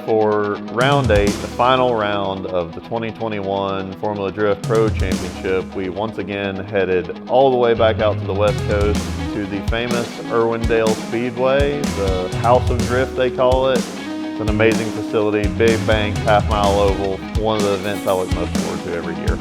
for round 8, the final round of the 2021 Formula Drift Pro Championship. We once again headed all the way back out to the West Coast to the famous Irwindale Speedway, the House of Drift they call it. It's an amazing facility, big bank, half-mile oval, one of the events I look most forward to every year.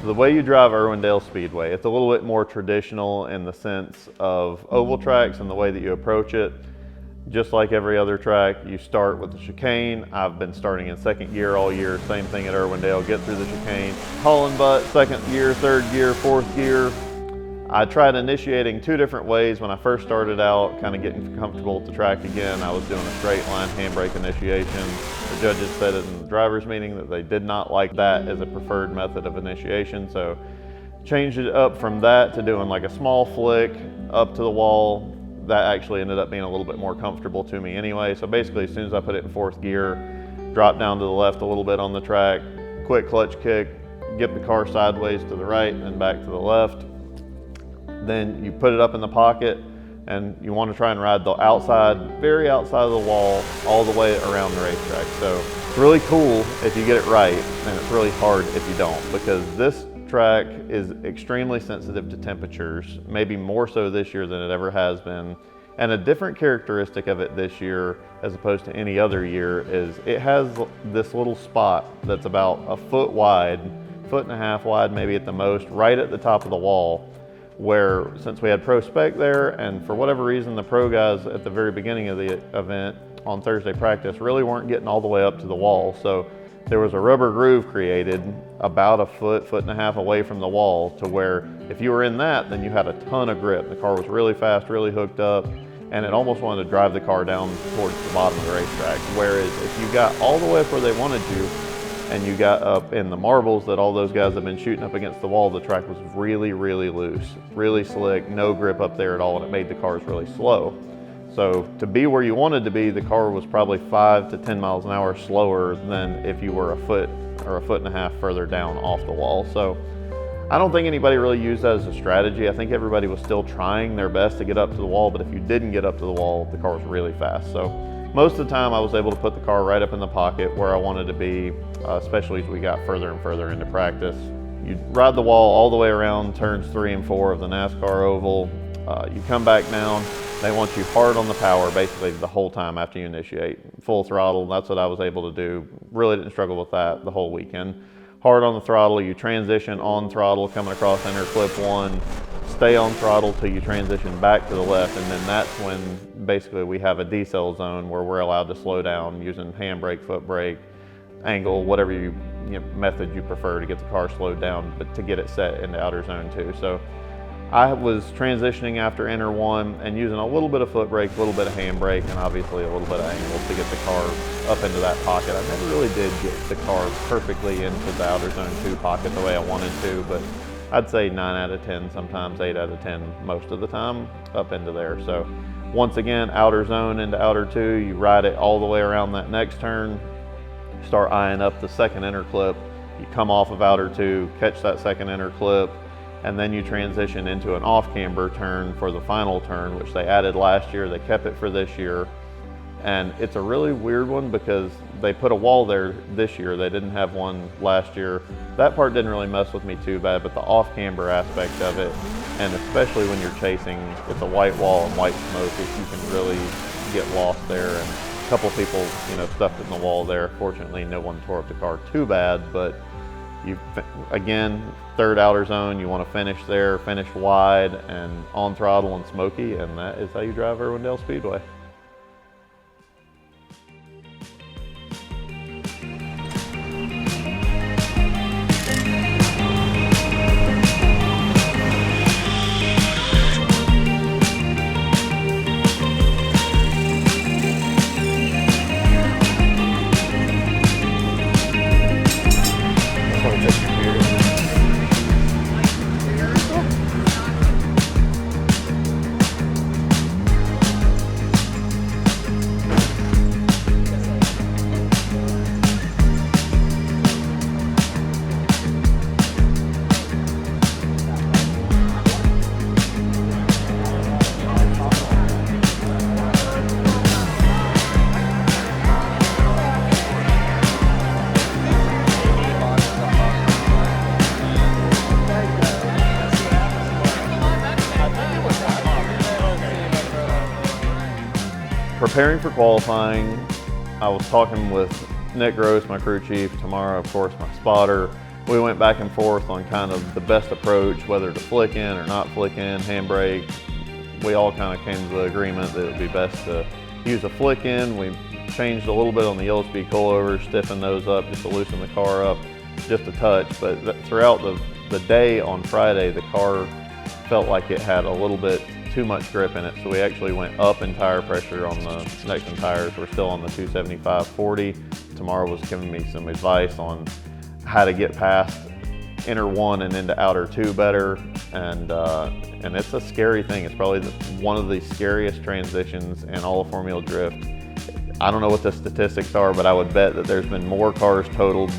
The way you drive Irwindale Speedway, it's a little bit more traditional in the sense of oval tracks and the way that you approach it. Just like every other track, you start with the chicane. I've been starting in second gear all year, same thing at Irwindale, get through the chicane. Hauling butt, second gear, third gear, fourth gear. I tried initiating 2 different ways when I first started out, kind of getting comfortable with the track again. I was doing a straight line handbrake initiation. The judges said in the driver's meeting that they did not like that as a preferred method of initiation, so changed it up from that to doing like a small flick up to the wall. That actually ended up being a little bit more comfortable to me anyway. So basically, as soon as I put it in fourth gear, drop down to the left a little bit on the track, quick clutch kick, get the car sideways to the right and back to the left. Then you put it up in the pocket and you want to try and ride the outside, very outside of the wall, all the way around the racetrack. So it's really cool if you get it right, and it's really hard if you don't, because this track is extremely sensitive to temperatures, maybe more so this year than it ever has been. And a different characteristic of it this year, as opposed to any other year, is it has this little spot that's about a foot wide, 1.5 feet wide maybe at the most, right at the top of the wall, where since we had pro spec there, and for whatever reason the pro guys at the very beginning of the event on Thursday practice really weren't getting all the way up to the wall, so there was a rubber groove created about a foot, 1.5 feet away from the wall, to where if you were in that, then you had a ton of grip. The car was really fast, really hooked up, and it almost wanted to drive the car down towards the bottom of the racetrack. Whereas if you got all the way up where they wanted you, and you got up in the marbles that all those guys have been shooting up against the wall, the track was really, really loose, really slick, no grip up there at all, and it made the cars really slow. So to be where you wanted to be, the car was probably 5 to 10 miles an hour slower than if you were a foot or 1.5 feet further down off the wall. So I don't think anybody really used that as a strategy. I think everybody was still trying their best to get up to the wall, but if you didn't get up to the wall, the car was really fast. So most of the time I was able to put the car right up in the pocket where I wanted to be, especially as we got further and further into practice. You ride the wall all the way around turns 3 and 4 of the NASCAR oval. You come back down. They want you hard on the power basically the whole time after you initiate. Full throttle, that's what I was able to do. Really didn't struggle with that the whole weekend. Hard on the throttle, you transition on throttle coming across inner clip 1, stay on throttle till you transition back to the left, and then that's when basically we have a decel zone where we're allowed to slow down using handbrake, foot brake, angle, whatever method you prefer to get the car slowed down, but to get it set into outer zone 2. So I was transitioning after inner one and using a little bit of foot brake, a little bit of handbrake, and obviously a little bit of angle to get the car up into that pocket. I never really did get the car perfectly into the outer zone 2 pocket the way I wanted to, but I'd say 9 out of 10, sometimes 8 out of 10 most of the time up into there. So once again, outer zone into outer 2, you ride it all the way around that next turn, start eyeing up the second inner clip, you come off of outer 2, catch that second inner clip, and then you transition into an off camber turn for the final turn, which they added last year. They kept it for this year. And it's a really weird one because they put a wall there this year. They didn't have one last year. That part didn't really mess with me too bad, but the off camber aspect of it, and especially when you're chasing, it's a white wall and white smoke, you can really get lost there. And a couple people, stuffed it in the wall there. Fortunately, no one tore up the car too bad, but again, third outer zone, you want to finish there, finish wide and on throttle and smoky, and that is how you drive Irwindale Speedway. Preparing for qualifying, I was talking with Nick Gross, my crew chief, Tamara, of course, my spotter. We went back and forth on kind of the best approach, whether to flick in or not flick in, handbrake. We all kind of came to the agreement that it would be best to use a flick in. We changed a little bit on the yellow speed coilovers, stiffened those up just to loosen the car up just a touch. But throughout the day on Friday, the car felt like it had a little bit too much grip in it, so we actually went up in tire pressure on the Nexen tires. We're still on the 275/40. Tamara was giving me some advice on how to get past inner 1 and into outer 2 better, and it's a scary thing. It's probably one of the scariest transitions in all of Formula Drift. I don't know what the statistics are, but I would bet that there's been more cars totaled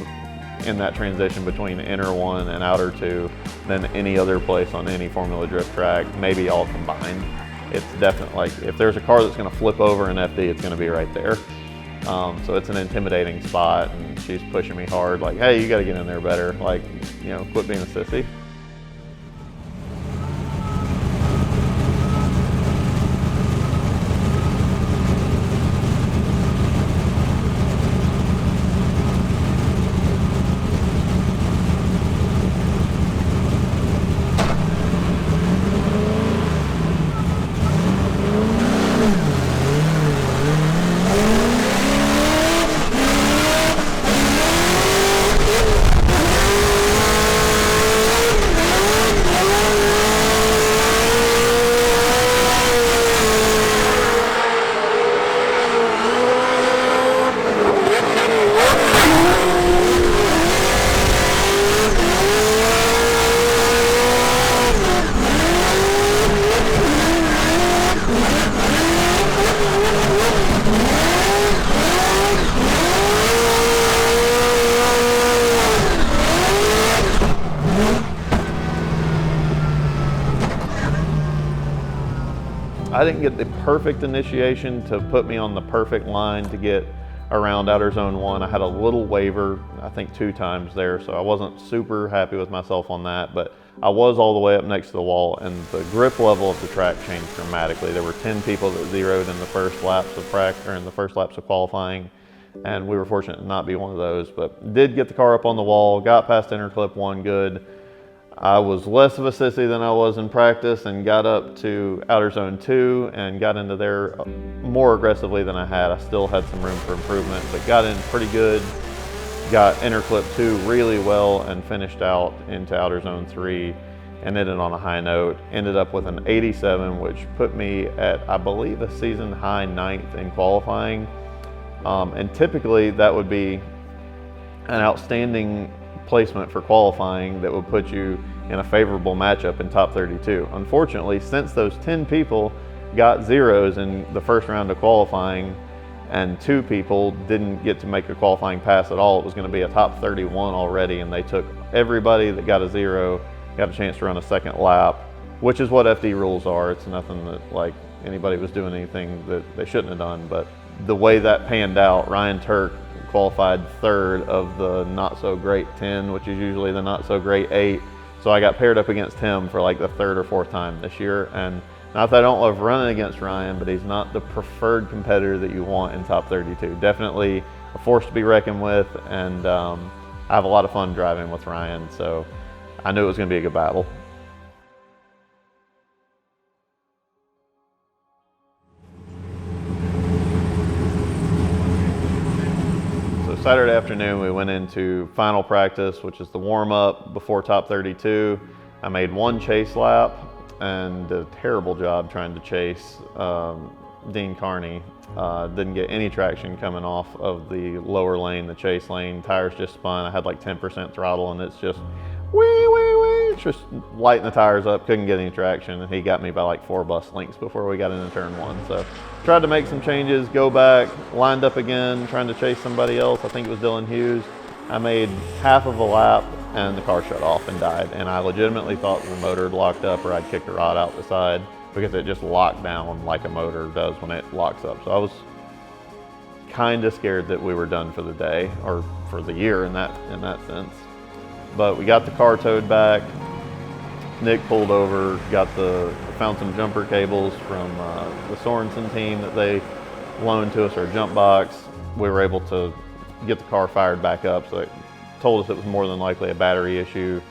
in that transition between inner 1 and outer 2 than any other place on any Formula Drift track, maybe all combined. It's definitely, like, if there's a car that's going to flip over in FD, it's going to be right there. So it's an intimidating spot, and she's pushing me hard, like, hey, you got to get in there better, like, quit being a sissy. I didn't get the perfect initiation to put me on the perfect line to get around outer zone 1. I had a little waver, I think 2 times there, so I wasn't super happy with myself on that, but I was all the way up next to the wall, and the grip level of the track changed dramatically. There were 10 people that zeroed in the first laps of practice, or in the first laps of qualifying, and we were fortunate to not be one of those, but did get the car up on the wall, got past inner clip 1 good. I was less of a sissy than I was in practice and got up to outer zone 2 and got into there more aggressively than I had. I still had some room for improvement, but got in pretty good. Got inner clip 2 really well and finished out into outer zone 3. ended it on a high note. Ended up with an 87, which put me at, I believe, a season high 9th in qualifying. And typically that would be an outstanding placement for qualifying that would put you in a favorable matchup in top 32. Unfortunately, since those 10 people got zeros in the first round of qualifying and 2 people didn't get to make a qualifying pass at all, it was going to be a top 31 already, and they took everybody that got a 0, got a chance to run a second lap, which is what FD rules are. It's nothing that like anybody was doing anything that they shouldn't have done, but the way that panned out, Ryan Tuerck qualified 3rd of the not so great 10, which is usually the not so great 8. So I got paired up against him for like the 3rd or 4th time this year. And not that I don't love running against Ryan, but he's not the preferred competitor that you want in top 32. Definitely a force to be reckoned with, and I have a lot of fun driving with Ryan, so I knew it was going to be a good battle. Saturday afternoon, we went into final practice, which is the warm-up before top 32. I made 1 chase lap and did a terrible job trying to chase Dean Carney. Didn't get any traction coming off of the lower lane, the chase lane. Tires just spun. I had like 10% throttle, and it's just wee, wee, wee. It's just lighting the tires up, couldn't get any traction, and he got me by like 4 bus lengths before we got into turn 1. So tried to make some changes, go back, lined up again, trying to chase somebody else. I think it was Dylan Hughes. I made half of a lap and the car shut off and died. And I legitimately thought the motor had locked up, or I'd kicked the rod out the side, because it just locked down like a motor does when it locks up. So I was kind of scared that we were done for the day, or for the year in that sense. But we got the car towed back. Nick pulled over, found some jumper cables from the Sorensen team that they loaned to us, our jump box. We were able to get the car fired back up, so it told us it was more than likely a battery issue.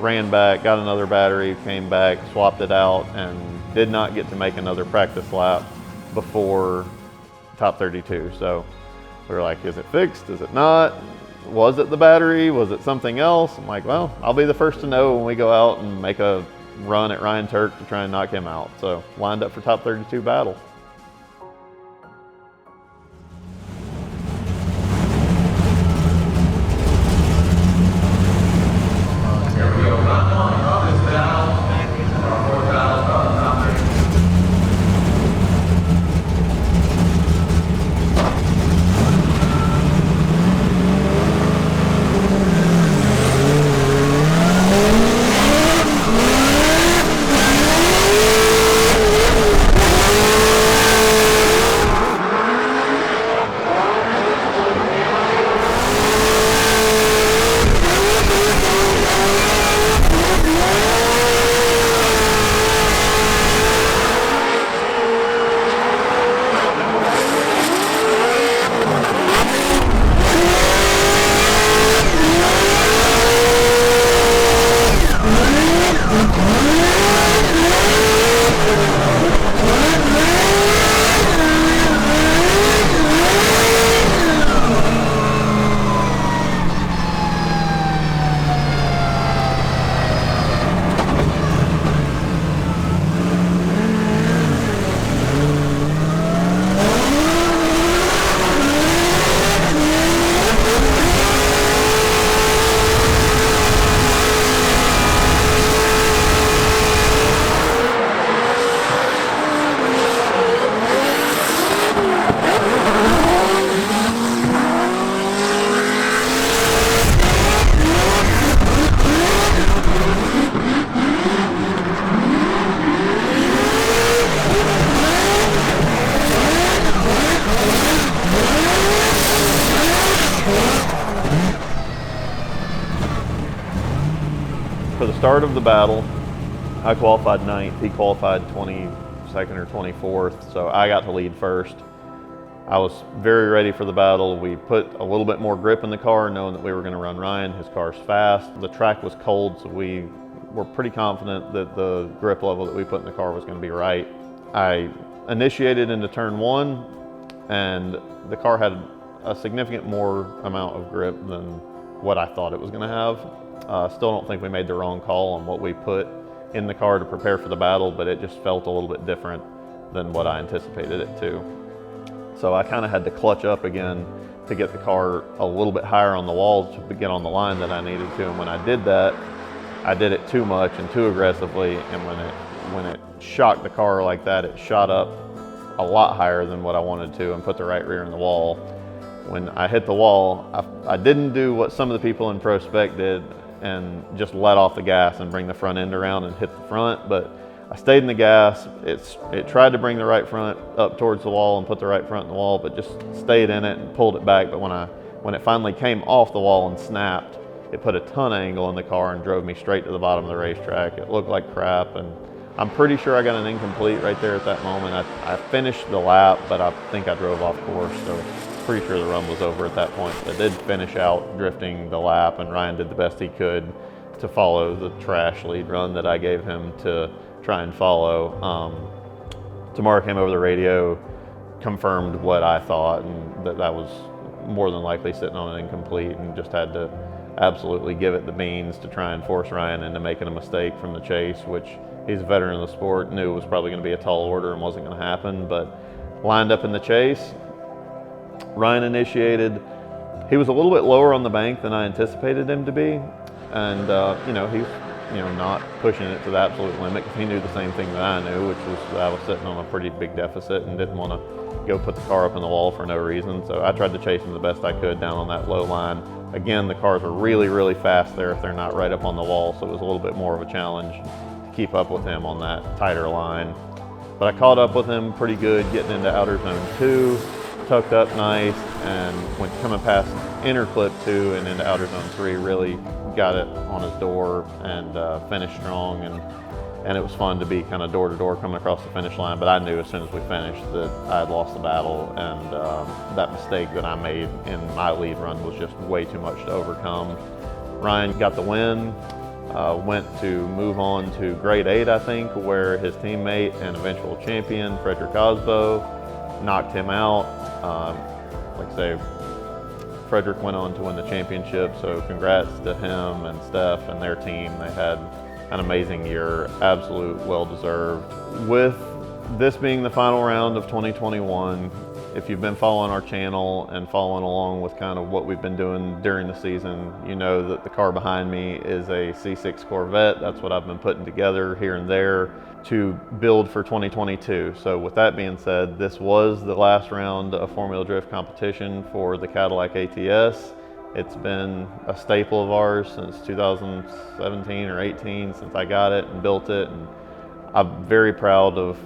Ran back, got another battery, came back, swapped it out, and did not get to make another practice lap before top 32. So we were like, is it fixed? Is it not? Was it the battery? Was it something else? I'm like, well, I'll be the first to know when we go out and make a run at Ryan Tuerck to try and knock him out. So lined up for top 32 battle. For the start of the battle, I qualified 9th, he qualified 22nd or 24th, so I got to lead first. I was very ready for the battle. We put a little bit more grip in the car, knowing that we were going to run Ryan. His car's fast. The track was cold, so we were pretty confident that the grip level that we put in the car was going to be right. I initiated into turn 1, and the car had a significant more amount of grip than what I thought it was going to have. Still don't think we made the wrong call on what we put in the car to prepare for the battle, but it just felt a little bit different than what I anticipated it to. So I kind of had to clutch up again to get the car a little bit higher on the wall to get on the line that I needed to. And when I did that, I did it too much and too aggressively. And when it shocked the car like that, it shot up a lot higher than what I wanted to and put the right rear in the wall. When I hit the wall, I didn't do what some of the people in Pro Spec did and just let off the gas and bring the front end around and hit the front, but I stayed in the gas. It tried to bring the right front up towards the wall and put the right front in the wall, but just stayed in it and pulled it back. But when it finally came off the wall and snapped, it put a ton of angle in the car and drove me straight to the bottom of the racetrack. It looked like crap, and I'm pretty sure I got an incomplete right there at that moment. I finished the lap, but I think I drove off course, so pretty sure the run was over at that point. But I did finish out drifting the lap, and Ryan did the best he could to follow the trash lead run that I gave him to try and follow. Tamara came over the radio, confirmed what I thought, and that was more than likely sitting on an incomplete, and just had to absolutely give it the beans to try and force Ryan into making a mistake from the chase, which he's a veteran of the sport, knew it was probably going to be a tall order and wasn't going to happen, but lined up in the chase. Ryan initiated. He was a little bit lower on the bank than I anticipated him to be, and he's not pushing it to the absolute limit, because he knew the same thing that I knew, which was that I was sitting on a pretty big deficit and didn't want to go put the car up in the wall for no reason. So I tried to chase him the best I could down on that low line. Again, the cars are really, really fast there if they're not right up on the wall, so it was a little bit more of a challenge to keep up with him on that tighter line. But I caught up with him pretty good, getting into outer zone 2, tucked up nice, and when coming past inner clip 2 and into outer zone 3, really got it on his door and finished strong, and it was fun to be kind of door to door coming across the finish line. But I knew as soon as we finished that I had lost the battle, and that mistake that I made in my lead run was just way too much to overcome. Ryan got the win, went to move on to grade 8, I think, where his teammate and eventual champion Frederick Osbo knocked him out. Like I say, Frederick went on to win the championship, so congrats to him and Steph and their team. They had an amazing year, absolute well-deserved. With this being the final round of 2021, if you've been following our channel and following along with kind of what we've been doing during the season, you know that the car behind me is a C6 Corvette. That's what I've been putting together here and there to build for 2022. So with that being said, this was the last round of Formula Drift competition for the Cadillac ATS. It's been a staple of ours since 2017 or 18, since I got it and built it. And I'm very proud of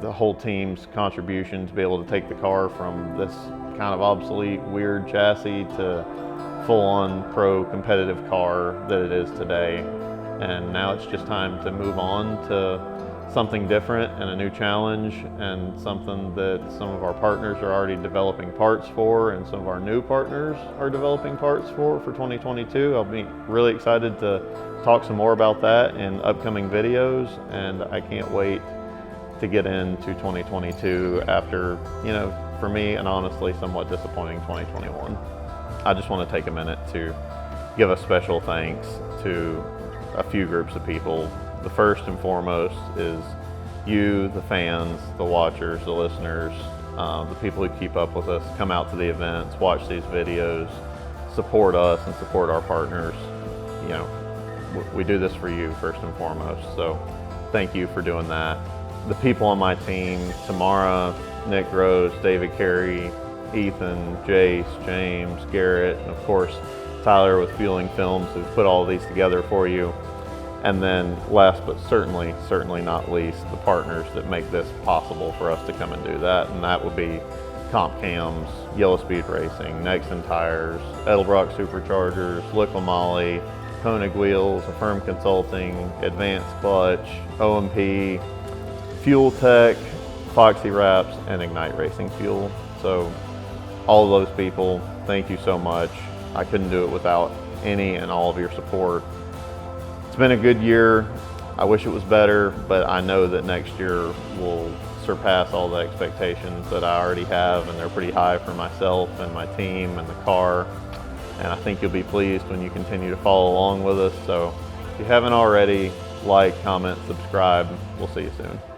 the whole team's contribution to be able to take the car from this kind of obsolete, weird chassis to full-on pro competitive car that it is today. And now it's just time to move on to something different and a new challenge, and something that some of our partners are already developing parts for, and some of our new partners are developing parts for 2022. I'll be really excited to talk some more about that in upcoming videos, and I can't wait to get into 2022 after, for me, and honestly, somewhat disappointing 2021. I just want to take a minute to give a special thanks to a few groups of people. The first and foremost is you, the fans, the watchers, the listeners, the people who keep up with us, come out to the events, watch these videos, support us and support our partners. We do this for you first and foremost, so thank you for doing that. The people on my team, Tamara, Nick Rose, David Carey, Ethan, Jace, James, Garrett, and of course Tyler with Fueling Films, who's put all of these together for you. And then last but certainly not least, the partners that make this possible for us to come and do that. And that would be Comp Cams, Yellow Speed Racing, Nexen Tires, Edelbrock Superchargers, Liqui Moly, Koenig Wheels, Affirm Consulting, Advanced Clutch, OMP, Fuel Tech, Foxy Wraps, and Ignite Racing Fuel. So all of those people, thank you so much. I couldn't do it without any and all of your support. It's been a good year. I wish it was better, but I know that next year will surpass all the expectations that I already have, and they're pretty high for myself and my team and the car. And I think you'll be pleased when you continue to follow along with us. So if you haven't already, like, comment, subscribe. We'll see you soon.